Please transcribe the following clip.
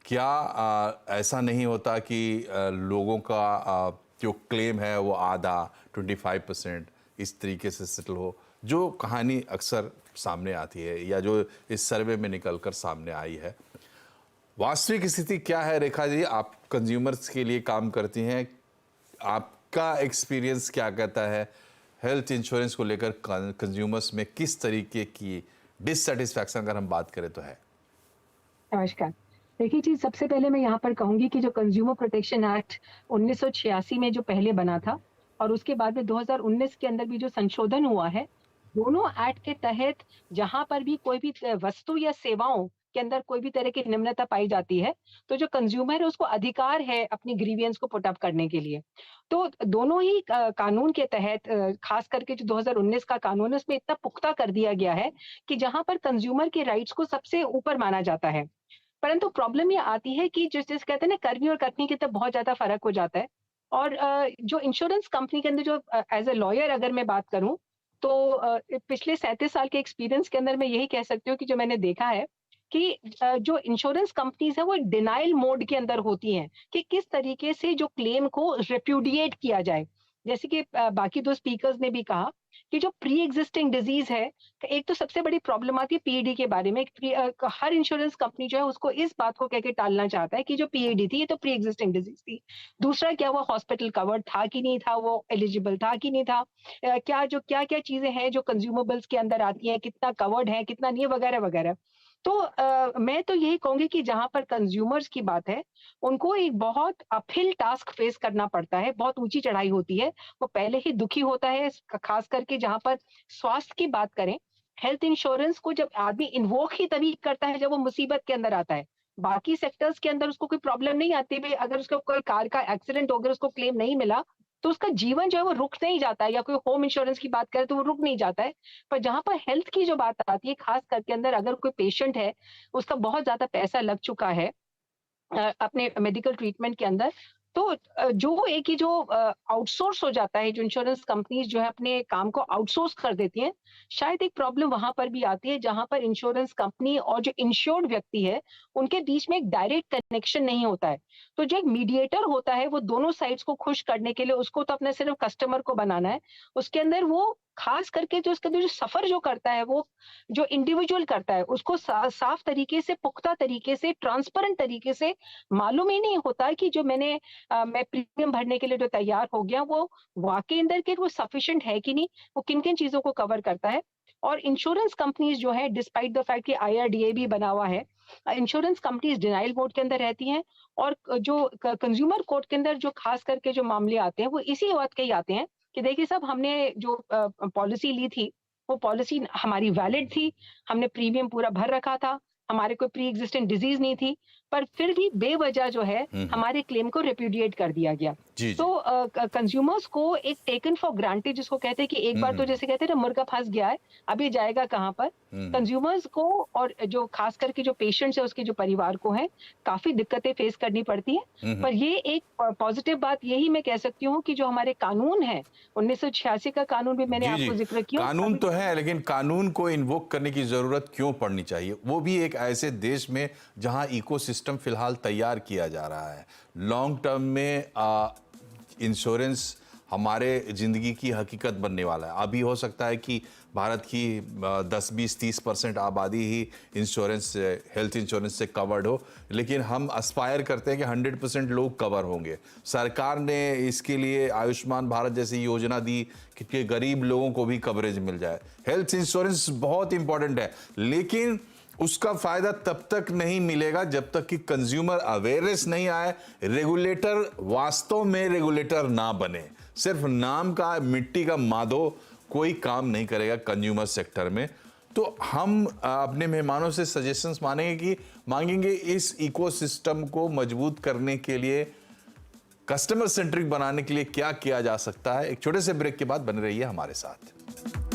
क्या ऐसा नहीं होता कि लोगों का जो क्लेम है वो आधा 25% इस तरीके से सेटल हो, जो कहानी अक्सर सामने आती है या जो इस सर्वे में निकलकर सामने आई है? वास्तविक स्थिति क्या है रेखा जी? आप कंज्यूमर्स के लिए काम करती हैं, आपका एक्सपीरियंस क्या कहता है? हेल्थ इंश्योरेंस को लेकर कंज्यूमर्स में किस तरीके की डिससेटिस्फैक्शन अगर हम बात करें तो है? नमस्कार। देखिए जी, सबसे पहले मैं यहाँ पर कहूँगी कि जो कंज़्यूमर प्रोटेक्शन एक्ट 1986 में जो पहले बना था और उसके बाद में 2019 के अंदर भी जो संशोधन हुआ है, दोनों एक्ट के तहत जहाँ पर भी कोई भी वस्तु या सेवाओं के अंदर कोई भी तरह की निम्नता पाई जाती है, तो जो कंज़्यूमर है उसको अधिकार है अपनी ग्रीवियंस को पुट अप करने के लिए। तो दोनों ही कानून के तहत ख़ास करके जो 2019 का कानून है उसमें इतना पुख्ता कर दिया गया है कि जहाँ पर कंज़्यूमर के राइट्स को सबसे ऊपर माना जाता है। परंतु प्रॉब्लम ये आती है कि जिस कहते हैं ना, कर्मी और कथनी के तो बहुत ज़्यादा फ़र्क हो जाता है। और जो इंश्योरेंस कंपनी के अंदर जो एज़ अ लॉयर अगर मैं बात करूँ, तो पिछले 37 साल के एक्सपीरियंस के अंदर मैं यही कह सकती हूँ कि जो मैंने देखा है कि जो इंश्योरेंस कंपनीज़ हैं वो डिनायल मोड के अंदर होती हैं कि किस तरीके से जो क्लेम को रिपुडिएट किया जाए। जैसे कि बाकी 2 स्पीकर्स ने भी कहा कि जो प्री एक्जिस्टिंग डिज़ीज़ है, एक तो सबसे बड़ी प्रॉब्लम आती है पीईडी के बारे में। हर इंश्योरेंस कंपनी जो है उसको इस बात को कह के टालना चाहता है कि जो पीईडी थी ये तो प्री एक्जिस्टिंग डिजीज थी। दूसरा, क्या वो हॉस्पिटल कवर्ड था कि नहीं था, वो एलिजिबल था कि नहीं था, क्या-क्या चीज़ें हैं जो कंज्यूमेबल्स के अंदर आती हैं, कितना कवर्ड है, कितना नहीं है, वगैरह-वगैरह। तो मैं तो यही कहूँगी कि जहाँ पर कंज्यूमर्स की बात है, उनको एक बहुत अपहिल टास्क फेस करना पड़ता है, बहुत ऊँची चढ़ाई होती है। वो पहले ही दुखी होता है, खास करके जहाँ पर स्वास्थ्य की बात करें, हेल्थ इंश्योरेंस को जब आदमी इन्वोक ही तभी करता है जब वो मुसीबत के अंदर आता है। बाकी सेक्टर्स के अंदर उसको कोई प्रॉब्लम नहीं आती, भई अगर उसको कोई कार का एक्सीडेंट हो गया, उसको क्लेम नहीं मिला, तो उसका जीवन जो है वो रुक नहीं जाता है, या कोई होम इंश्योरेंस की बात करें तो वो रुक नहीं जाता है। पर जहाँ पर हेल्थ की जो बात आती है, खास करके अंदर अगर कोई पेशेंट है, उसका बहुत ज़्यादा पैसा लग चुका है अपने मेडिकल ट्रीटमेंट के अंदर, तो जो एक ही जो आउटसोर्स हो जाता है, जो इंश्योरेंस कंपनीज़ जो है अपने काम को आउटसोर्स कर देती हैं, शायद एक प्रॉब्लम वहाँ पर भी आती है जहाँ पर इंश्योरेंस कंपनी और जो इंश्योर्ड व्यक्ति है, उनके बीच में एक डायरेक्ट कनेक्शन नहीं होता है। तो जो एक मीडिएटर होता है, वो दोनों साइड्स को खुश करने के लिए उसको तो अपने सिर्फ़ कस्टमर को बनाना है। उसके अंदर वो खास करके जो उसके अंदर जो सफ़र जो करता है, वो जो इंडिविजुअल करता है, उसको साफ तरीके से, पुख्ता तरीके से, ट्रांसपेरेंट तरीके से मालूम ही नहीं होता कि जो मैं प्रीमियम भरने के लिए जो तैयार हो गया, वो वाक़ई अंदर के वो सफिशिएंट है कि नहीं, वो किन-किन चीज़ों को कवर करता है। और इंश्योरेंस कंपनीज़ जो है, डिस्पाइट द फैक्ट कि आईआरडीए भी बना हुआ है, इंश्योरेंस कंपनीज़ डिनायल मोड के अंदर रहती हैं। और जो कंज्यूमर कोर्ट के अंदर जो खास करके जो मामले आते हैं, वो इसी बात के ही आते हैं कि देखिए साहब, हमने जो पॉलिसी ली थी, वो पॉलिसी हमारी वैलिड थी, हमने प्रीमियम पूरा भर रखा था, हमारे कोई प्री एक्जिस्टिंग डिज़ीज़ नहीं थी, पर फिर भी बेवजह जो है हुँ, हुँ। हमारे क्लेम को रिपुडिएट कर दिया गया। जी, तो जी। कंज्यूमर्स को एक टेकन फॉर ग्रांटेड, जिसको कहते हैं कि एक हुँ, बार तो हुँ। जैसे कहते हैं ना, मुर्गा फँस गया है, अब ये जाएगा कहाँ पर? हुँ, हुँ। कंज्यूमर्स को और जो खास करके जो पेशेंट्स है, उसके जो परिवार को है, काफ़ी दिक्कतें फेस करनी पड़ती हैं। हुँ, हुँ। पर ये एक पॉजिटिव बात यही मैं कह सकती हूँ कि जो हमारे कानून हैं, 1986 का कानून भी मैंने जी, जी। आपको ज़िक्र किया, कानून अभी तो है, लेकिन कानून को इन्वोक करने की ज़रूरत क्यों पड़नी चाहिए? वो भी एक ऐसे देश में जहाँ इकोसिस्टम फ़िलहाल तैयार किया जा रहा है। लॉन्ग टर्म में इंश्योरेंस हमारे ज़िंदगी की हकीकत बनने वाला है। अभी हो सकता है कि भारत की 10, 20, 30% आबादी ही इंश्योरेंस से, हेल्थ इंश्योरेंस से कवर्ड हो, लेकिन हम एस्पायर करते हैं कि 100% लोग कवर होंगे। सरकार ने इसके लिए आयुष्मान भारत जैसी योजना दी कि गरीब लोगों को भी कवरेज मिल जाए। हेल्थ इंश्योरेंस बहुत इंपॉर्टेंट है, लेकिन उसका फायदा तब तक नहीं मिलेगा जब तक कि कंज्यूमर अवेयरनेस नहीं आए, रेगुलेटर वास्तव में रेगुलेटर ना बने। सिर्फ नाम का मिट्टी का माधो कोई काम नहीं करेगा कंज्यूमर सेक्टर में। तो हम अपने मेहमानों से सजेशंस मांगेंगे इस इकोसिस्टम को मजबूत करने के लिए, कस्टमर सेंट्रिक बनाने के लिए क्या किया जा सकता है। एक छोटे से ब्रेक के बाद बने रहिए हमारे साथ।